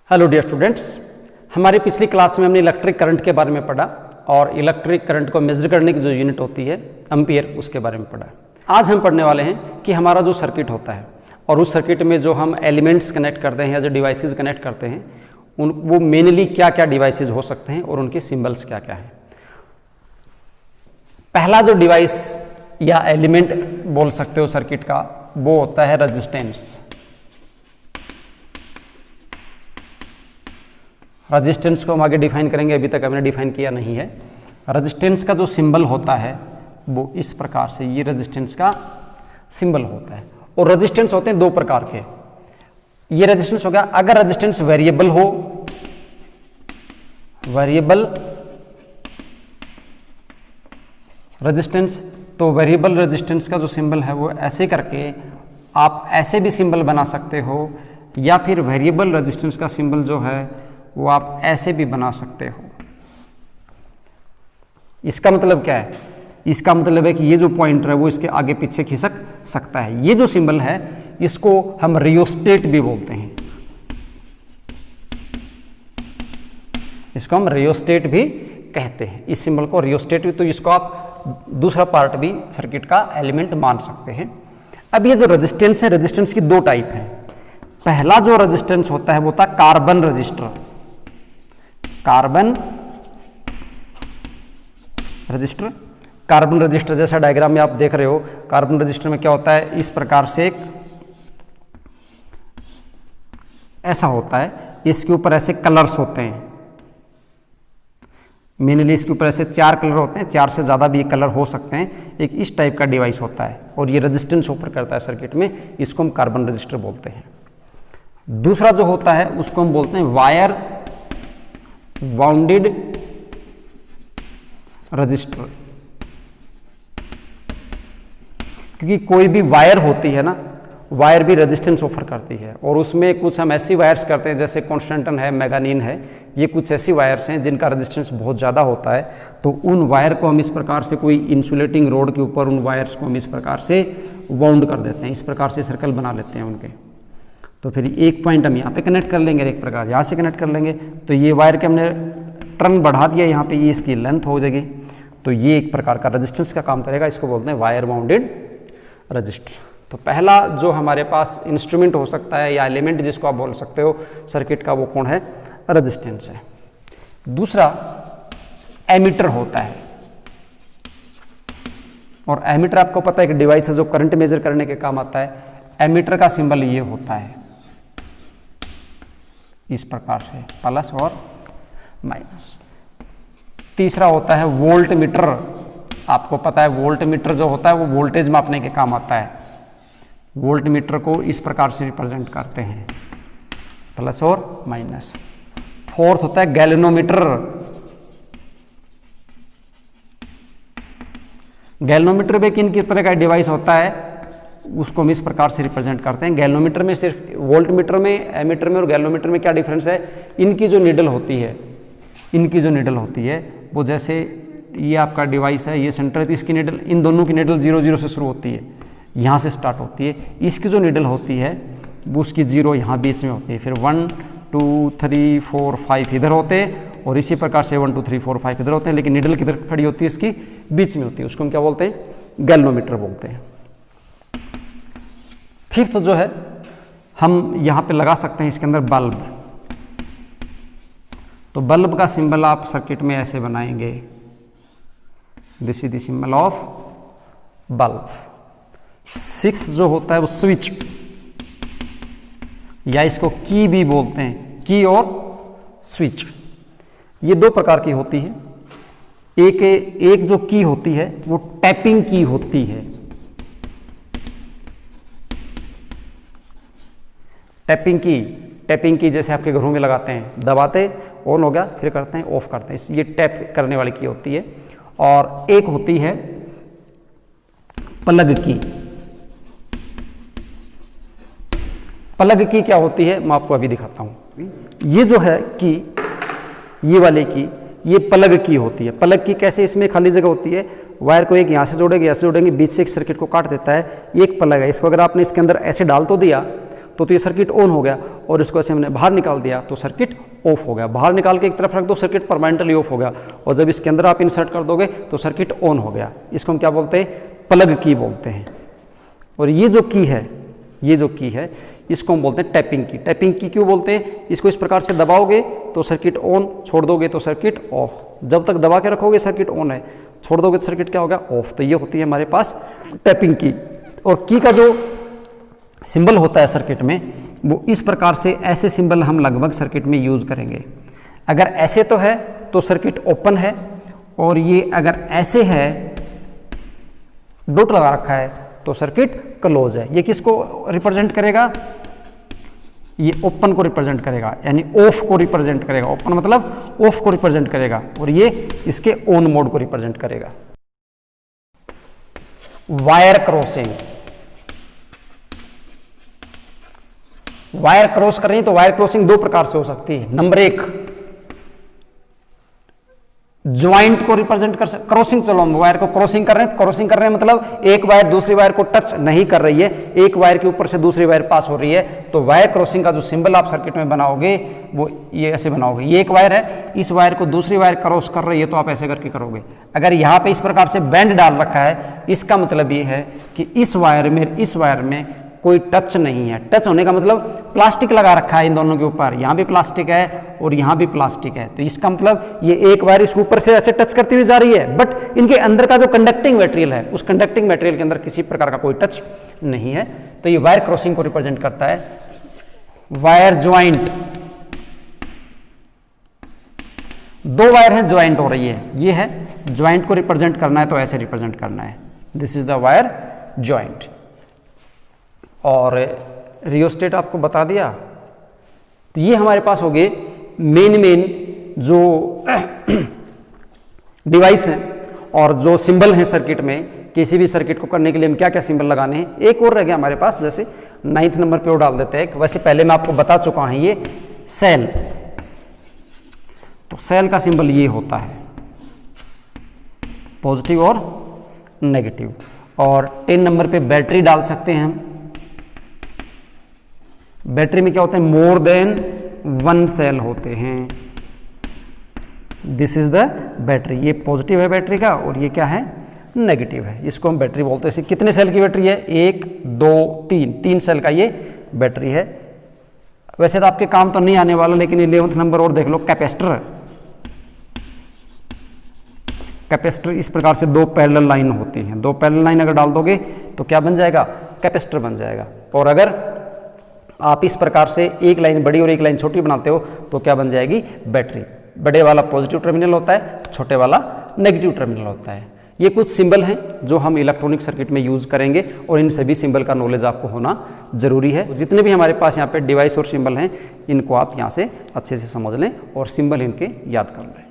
Hello dear students, हमारी पिछली class में हमने इलेक्ट्रिक करंट के बारे में पढ़ा और इलेक्ट्रिक करंट को मेजर करने की जो यूनिट होती है एम्पियर, उसके बारे में पढ़ा। आज हम पढ़ने वाले हैं कि हमारा जो सर्किट होता है और उस सर्किट में जो हम एलिमेंट्स कनेक्ट करते हैं या जो डिवाइसेस कनेक्ट करते हैं वो मेनली क्या क्या डिवाइसेस हो सकते हैं और उनके सिंबल्स क्या क्या हैं। पहला जो डिवाइस या एलिमेंट बोल सकते हो सर्किट का, वो होता है रेजिस्टेंस। रेजिस्टेंस को हम आगे डिफाइन करेंगे, अभी तक हमने डिफाइन किया नहीं है। रेजिस्टेंस का जो सिंबल होता है वो इस प्रकार से, ये रेजिस्टेंस का सिंबल होता है। और रेजिस्टेंस होते हैं दो प्रकार के। ये रेजिस्टेंस हो गया, अगर रेजिस्टेंस वेरिएबल हो, वेरिएबल रेजिस्टेंस, तो वेरिएबल रेजिस्टेंस का जो सिंबल है वो ऐसे करके आप ऐसे भी सिंबल बना सकते हो, या फिर वेरिएबल रेजिस्टेंस का सिंबल जो है वो आप ऐसे भी बना सकते हो। इसका मतलब क्या है? इसका मतलब है कि ये जो पॉइंटर है वो इसके आगे पीछे खिसक सकता है। ये जो सिंबल है इसको हम रियोस्टेट भी बोलते हैं, इसको हम रियोस्टेट भी कहते हैं। इस सिंबल को रियोस्टेट भी, तो इसको आप दूसरा पार्ट भी सर्किट का एलिमेंट मान सकते हैं। अब ये जो रेजिस्टेंस है, रेजिस्टेंस की दो टाइप है। पहला जो रेजिस्टेंस होता है वो होता है carbon register, carbon register. Carbon register जैसा डायग्राम में आप देख रहे हो, कार्बन रजिस्टर में क्या होता है, इस प्रकार से एक ऐसा होता है, इसके ऊपर ऐसे कलर्स होते हैं। मेनली इसके ऊपर ऐसे 4 कलर होते हैं, 4 से ज़्यादा भी कलर हो सकते हैं। एक इस टाइप का डिवाइस होता है और ये रेजिस्टेंस ऊपर करता है सर्किट में, इसको हम कार्बन रजिस्टर बोलते हैं। दूसरा जो होता है उसको हम बोलते हैं वायर वाउंडेड रजिस्टर, क्योंकि कोई भी वायर होती है ना, वायर भी रेजिस्टेंस ऑफर करती है। और उसमें कुछ हम ऐसी वायर्स करते हैं जैसे कॉन्स्टेंटन है, मैग्नीन है, ये कुछ ऐसी वायर्स हैं जिनका रेजिस्टेंस बहुत ज़्यादा होता है। तो उन वायर को हम इस प्रकार से, कोई इंसुलेटिंग रोड के ऊपर उन वायर्स को हम इस प्रकार से वाउंड कर देते हैं, इस प्रकार से सर्कल बना लेते हैं उनके। तो फिर एक पॉइंट हम यहाँ पे कनेक्ट कर लेंगे, एक प्रकार यहाँ से कनेक्ट कर लेंगे। तो ये वायर के हमने टर्न बढ़ा दिया यहाँ पे, ये इसकी लेंथ हो जाएगी। तो ये एक प्रकार का रेजिस्टेंस का काम करेगा, इसको बोलते हैं वायर बाउंडेड रजिस्टर। तो पहला जो हमारे पास इंस्ट्रूमेंट हो सकता है या एलिमेंट जिसको आप बोल सकते हो सर्किट का, वो कौन है? रेजिस्टेंस है। दूसरा एमीटर होता है, और एमीटर आपको पता है कि डिवाइस है जो करंट मेजर करने के काम आता है। एमीटर का सिंबल ये होता है इस प्रकार से, प्लस और माइनस। तीसरा होता है वोल्ट मीटर। आपको पता है वोल्ट मीटर जो होता है वो वोल्टेज मापने के काम आता है। वोल्ट मीटर को इस प्रकार से रिप्रेजेंट करते हैं, प्लस और माइनस। फोर्थ होता है गैल्वेनोमीटर। गैल्वेनोमीटर भी किन की तरह का डिवाइस होता है, उसको हम इस प्रकार से रिप्रेजेंट करते हैं। गैल्वेनोमीटर में सिर्फ वोल्ट मीटर में, एमीटर में और गैल्वेनोमीटर में क्या डिफरेंस है? इनकी जो नीडल होती है, इनकी जो नीडल होती है वो, जैसे ये आपका डिवाइस है, ये सेंटर है, तो इसकी नीडल, इन दोनों की नीडल 0 0 से शुरू होती है, यहाँ से स्टार्ट होती है। इसकी जो नीडल होती है वो उसकी 0 यहाँ बीच में होती है, फिर 1 2 3 4 5 इधर होते हैं, और इसी प्रकार से 1 2 3 4 5 इधर होते हैं, लेकिन नीडल किधर खड़ी होती है? इसकी बीच में होती है। उसको हम क्या बोलते हैं? गैल्वेनोमीटर बोलते हैं। फिफ्थ जो है, हम यहाँ पे लगा सकते हैं इसके अंदर बल्ब। तो बल्ब का सिंबल आप सर्किट में ऐसे बनाएंगे, this is the symbol of bulb. Sixth जो होता है वो स्विच, या इसको की भी बोलते हैं, की और स्विच। ये दो प्रकार की होती है। एक जो की होती है वो टैपिंग की होती है। टैपिंग की जैसे आपके घरों में लगाते हैं, दबाते ऑन हो गया, फिर करते हैं ऑफ करते हैं, ये टैप करने वाली की होती है। और एक होती है प्लग की। प्लग की क्या होती है मैं आपको अभी दिखाता हूं। ये जो है की, ये वाले की, ये प्लग की होती है। प्लग की कैसे? इसमें खाली जगह होती है, वायर को एक यहाँ से जोड़ेंगे, यहाँ से जोड़ेंगे, बीच से एक सर्किट को काट देता है। ये एक प्लग है, इसको अगर आपने इसके अंदर ऐसे डाल तो दिया तो ये सर्किट ऑन हो गया, और इसको ऐसे हमने बाहर निकाल दिया तो सर्किट ऑफ हो गया। बाहर निकाल के एक तरफ रख दो, सर्किट परमानेंटली ऑफ हो गया, और जब इसके अंदर आप इंसर्ट कर दोगे तो सर्किट ऑन हो गया। इसको हम क्या बोलते हैं? प्लग की बोलते हैं। और ये जो की है, ये जो की है, इसको हम बोलते हैं टैपिंग की। टैपिंग की क्यों बोलते हैं? इसको इस प्रकार से दबाओगे तो सर्किट ऑन, छोड़ दोगे तो सर्किट ऑफ। जब तक दबा के रखोगे सर्किट ऑन है, छोड़ दोगे तो सर्किट क्या होगा? ऑफ। तो ये होती है हमारे पास टैपिंग की। और की का जो सिंबल होता है सर्किट में, वो इस प्रकार से, ऐसे सिंबल हम लगभग सर्किट में यूज करेंगे। अगर ऐसे तो है तो सर्किट ओपन है, और ये अगर ऐसे है, डॉट लगा रखा है, तो सर्किट क्लोज है। ये किसको रिप्रेजेंट करेगा? ये ओपन को रिप्रेजेंट करेगा, यानी ऑफ को रिप्रेजेंट करेगा। ओपन मतलब ऑफ को रिप्रेजेंट करेगा, और ये इसके ऑन मोड को रिप्रेजेंट करेगा। वायर क्रॉसिंग, वायर क्रॉस कर रही है तो वायर क्रॉसिंग दो प्रकार से हो सकती है। नंबर एक, ज्वाइंट को रिप्रेजेंट कर क्रॉसिंग, चलो हम वायर को क्रॉसिंग कर रहे हैं। क्रॉसिंग कर रहे हैं मतलब एक वायर दूसरी वायर को टच नहीं कर रही है, एक वायर के ऊपर से दूसरी वायर पास हो रही है। तो वायर क्रॉसिंग का जो सिंबल आप सर्किट में बनाओगे वो ये ऐसे बनाओगे। ये एक वायर है, इस वायर को दूसरी वायर क्रॉस कर रही है तो आप ऐसे करके करोगे। अगर यहाँ पे इस प्रकार से बैंड डाल रखा है, इसका मतलब ये है कि इस वायर में कोई टच नहीं है। टच होने का मतलब प्लास्टिक लगा रखा है इन दोनों के ऊपर, यहाँ भी प्लास्टिक है और यहाँ भी प्लास्टिक है। तो इसका मतलब ये एक वायर इसके ऊपर से ऐसे टच करती हुई जा रही है, बट इनके अंदर का जो कंडक्टिंग मटेरियल है, उस कंडक्टिंग मटेरियल के अंदर किसी प्रकार का कोई टच नहीं है। तो ये वायर क्रॉसिंग को रिप्रेजेंट करता है। वायर ज्वाइंट, दो वायर हैं, ज्वाइंट हो रही है, ये है ज्वाइंट को रिप्रेजेंट करना है तो ऐसे रिप्रेजेंट करना है। This is the wire joint. और रियोस्टेट आपको बता दिया। तो ये हमारे पास हो गए मेन जो डिवाइस हैं और जो सिंबल हैं सर्किट में। किसी भी सर्किट को करने के लिए हम क्या क्या सिंबल लगाने हैं। एक और रह गया हमारे पास, जैसे 9th नंबर पे और डाल देते हैं। वैसे पहले मैं आपको बता चुका हूं, ये सेल। तो सेल का सिंबल ये होता है, पॉजिटिव और नेगेटिव। और 10 नंबर पे बैटरी डाल सकते हैं हम। बैटरी में क्या होता है? मोर देन 1 सेल होते हैं। This is the battery. ये पॉजिटिव है बैटरी का, और ये क्या है? नेगेटिव है। इसको हम बैटरी बोलते हैं। कितने सेल की बैटरी है? 1 2 3 सेल का ये बैटरी है। वैसे तो आपके काम तो नहीं आने वाला, लेकिन 11th नंबर और देख लो, कैपेसिटर। कैपेसिटर इस प्रकार से दो पैरेलल लाइन होती हैं। दो पैरेलल लाइन अगर डाल दोगे तो क्या बन जाएगा? कैपेसिटर बन जाएगा। और अगर आप इस प्रकार से एक लाइन बड़ी और एक लाइन छोटी बनाते हो तो क्या बन जाएगी? बैटरी। बड़े वाला पॉजिटिव टर्मिनल होता है, छोटे वाला नेगेटिव टर्मिनल होता है। ये कुछ सिंबल हैं जो हम इलेक्ट्रॉनिक सर्किट में यूज करेंगे, और इन सभी सिंबल का नॉलेज आपको होना जरूरी है। जितने भी हमारे पास यहाँ पे डिवाइस और सिंबल हैं, इनको आप यहाँ से अच्छे से समझ लें और सिंबल इनके याद कर लें।